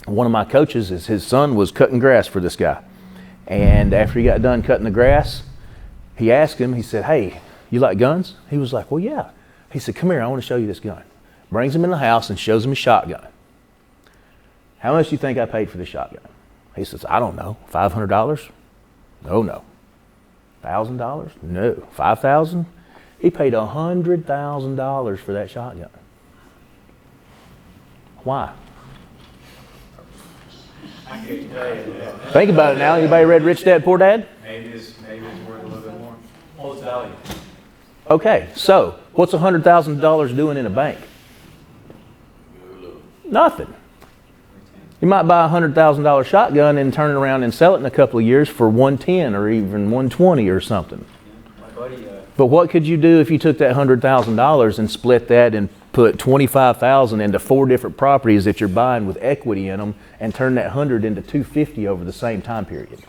one of my coaches, his son was cutting grass for this guy. And after he got done cutting the grass, he asked him, he said, "Hey, you like guns?" He was like, "Well, yeah." He said, "Come here, I want to show you this gun." Brings him in the house and shows him his shotgun. "How much do you think I paid for this shotgun?" He says, "I don't know, $500? No. $1,000? No. $5,000? He paid $100,000 for that shotgun. Why? Think about it now. Anybody read Rich Dad, Poor Dad? Maybe it's worth a little bit more. What's its value? Okay, so what's $100,000 doing in a bank? Nothing. You might buy a $100,000 shotgun and turn it around and sell it in a couple of years for $110 or even $120 or something. My buddy, But what could you do if you took that $100,000 and split that and put $25,000 into 4 different properties that you're buying with equity in them and turn that 100 into $250 over the same time period?